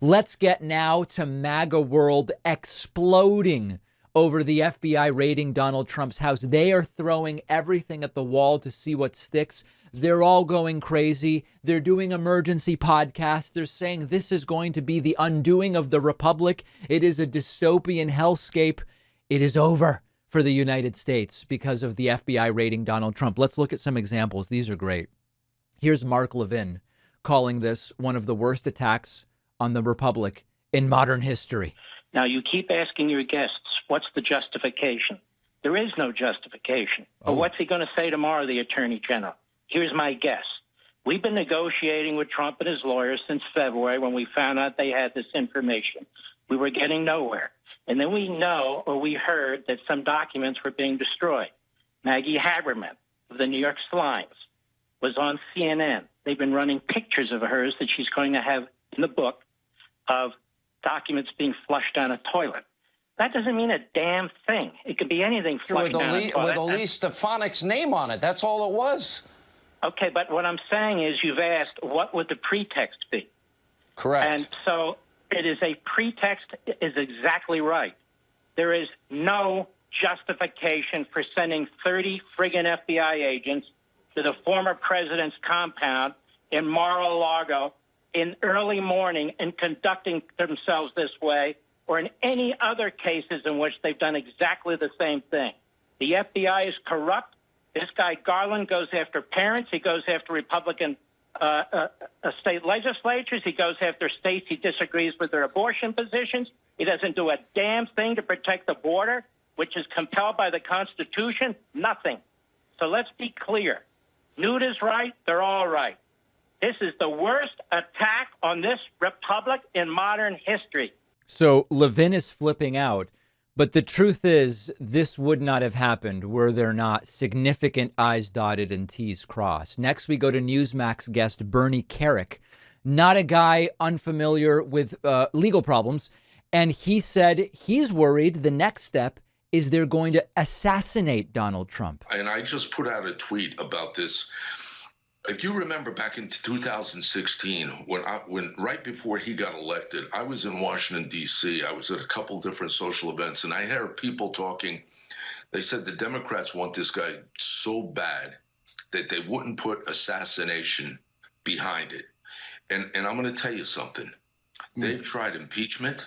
Let's get now to MAGA-World exploding over the FBI raiding Donald Trump's house. They are throwing everything at the wall to see what sticks. They're all going crazy. They're doing emergency podcasts. They're saying this is going to be the undoing of the republic. It is a dystopian hellscape. It is over for the United States because of the FBI raiding Donald Trump. Let's look at some examples. These are great. Here's Mark Levin calling this one of the worst attacks on the republic in modern history. Now, you keep asking your guests, what's the justification? There is no justification. But what's he going to say tomorrow, the Attorney General? Here's my guess. We've been negotiating with Trump and his lawyers since February when we found out they had this information. We were getting nowhere. And then we heard that some documents were being destroyed. Maggie Haberman of the New York Slimes was on CNN. They've been running pictures of hers that she's going to have in the book of documents being flushed down a toilet. That doesn't mean a damn thing. It could be anything flushed down a toilet. With Elise Stefanik's name on it. That's all it was. Okay, but what I'm saying is you've asked, what would the pretext be? Correct. And so it is a pretext is exactly right. There is no justification for sending 30 friggin' FBI agents to the former president's compound in Mar-a-Lago in early morning and conducting themselves this way, or in any other cases in which they've done exactly the same thing. The FBI is corrupt. This guy Garland goes after parents. He goes after Republican state legislatures. He goes after states he disagrees with their abortion positions. He doesn't do a damn thing to protect the border, which is compelled by the Constitution. Nothing. So let's be clear. Newt is right. They're all right. This is the worst attack on this republic in modern history. So Levin is flipping out, but the truth is this would not have happened were there not significant I's dotted and T's crossed. Next, we go to Newsmax guest Bernie Kerik, not a guy unfamiliar with legal problems. And he said he's worried the next step is they're going to assassinate Donald Trump. And I just put out a tweet about this. If you remember back in 2016, when right before he got elected, I was in Washington, D.C. I was at a couple different social events, and I heard people talking. They said the Democrats want this guy so bad that they wouldn't put assassination behind it. And I'm going to tell you something. They've tried impeachment.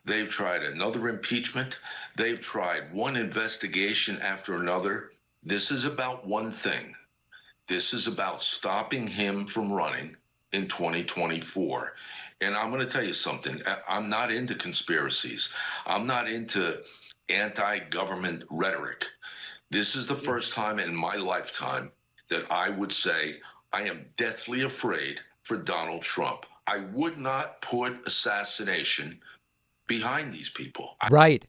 They've tried another impeachment. They've tried one investigation after another. This is about one thing. This is about stopping him from running in 2024. And I'm going to tell you something. I'm not into conspiracies. I'm not into anti-government rhetoric. This is the first time in my lifetime that I would say I am deathly afraid for Donald Trump. I would not put assassination behind these people. Right.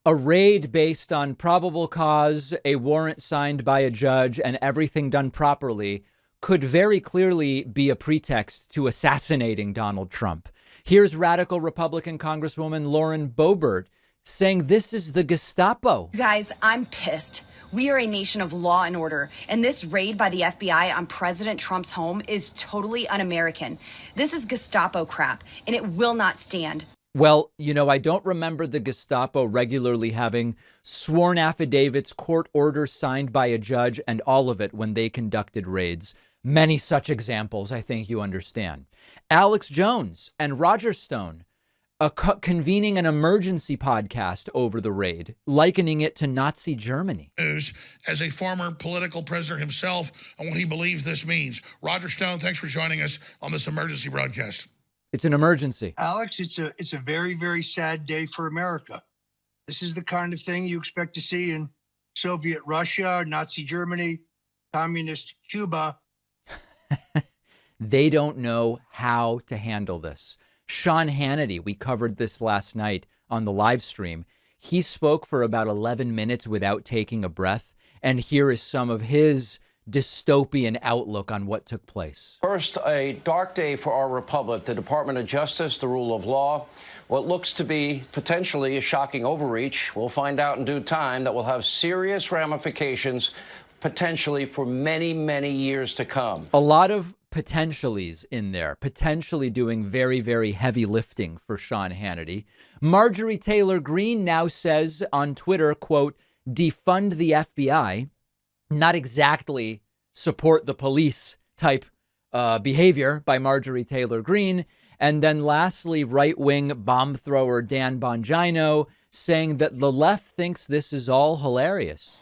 A raid based on probable cause, a warrant signed by a judge, and everything done properly could very clearly be a pretext to assassinating Donald Trump. Here's radical Republican Congresswoman Lauren Boebert saying this is the Gestapo. Guys, I'm pissed. We are a nation of law and order, and this raid by the FBI on President Trump's home is totally un-American. This is Gestapo crap, and it will not stand. Well, you know, I don't remember the Gestapo regularly having sworn affidavits, court orders signed by a judge, and all of it when they conducted raids. Many such examples, I think you understand. Alex Jones and Roger Stone convening an emergency podcast over the raid, likening it to Nazi Germany. As a former political prisoner himself and what he believes this means. Roger Stone, thanks for joining us on this emergency broadcast. It's an emergency. Alex, it's a very, very sad day for America. This is the kind of thing you expect to see in Soviet Russia, Nazi Germany, communist Cuba. They don't know how to handle this. Sean Hannity, we covered this last night on the live stream. He spoke for about 11 minutes without taking a breath. And here is some of his dystopian outlook on what took place. First, a dark day for our republic, the Department of Justice, the rule of law. What looks to be potentially a shocking overreach, we'll find out in due time, that will have serious ramifications potentially for many, many years to come. A lot of potentialities in there, potentially doing very, very heavy lifting for Sean Hannity. Marjorie Taylor Greene now says on Twitter, quote, defund the FBI, not exactly support the police type behavior by Marjorie Taylor Greene. And then lastly, right-wing bomb thrower Dan Bongino saying that the left thinks this is all hilarious.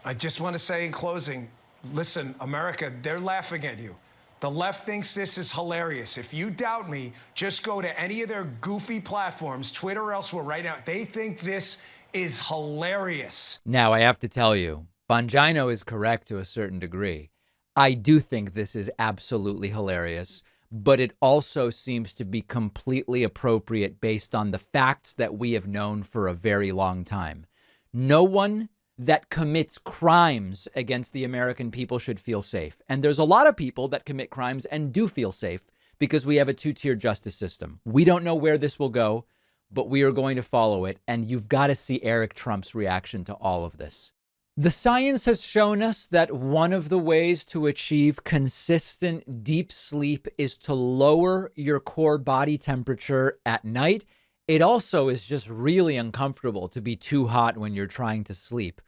I just want to say in closing, listen, America, they're laughing at you. The left thinks this is hilarious. If you doubt me, just go to any of their goofy platforms, Twitter or elsewhere right now. They think this is hilarious. Now, I have to tell you, Bongino is correct to a certain degree. I do think this is absolutely hilarious, but it also seems to be completely appropriate based on the facts that we have known for a very long time. No one that commits crimes against the American people should feel safe. And there's a lot of people that commit crimes and do feel safe because we have a two-tier justice system. We don't know where this will go, but we are going to follow it. And you've got to see Eric Trump's reaction to all of this. The science has shown us that one of the ways to achieve consistent deep sleep is to lower your core body temperature at night. It also is just really uncomfortable to be too hot when you're trying to sleep.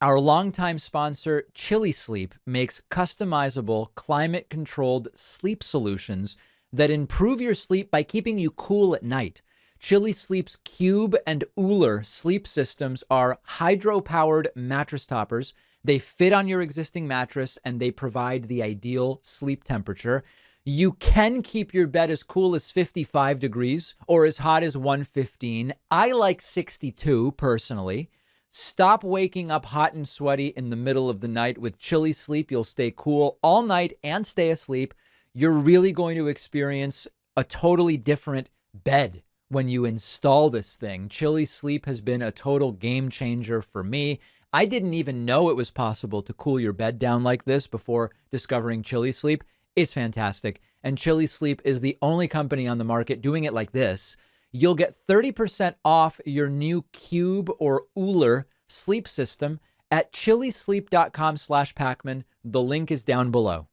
Our longtime sponsor, Chili Sleep, makes customizable, climate-controlled sleep solutions that improve your sleep by keeping you cool at night. Chili Sleep's Cube and Uller sleep systems are hydro-powered mattress toppers. They fit on your existing mattress, and they provide the ideal sleep temperature. You can keep your bed as cool as 55 degrees or as hot as 115. I like 62 personally. Stop waking up hot and sweaty in the middle of the night. With Chili Sleep, you'll stay cool all night and stay asleep. You're really going to experience a totally different bed when you install this thing. Chili Sleep has been a total game changer for me. I didn't even know it was possible to cool your bed down like this before discovering Chili Sleep. It's fantastic. And Chili Sleep is the only company on the market doing it like this. You'll get 30% off your new Cube or Uller sleep system at chilisleep.com/Pacman. The link is down below.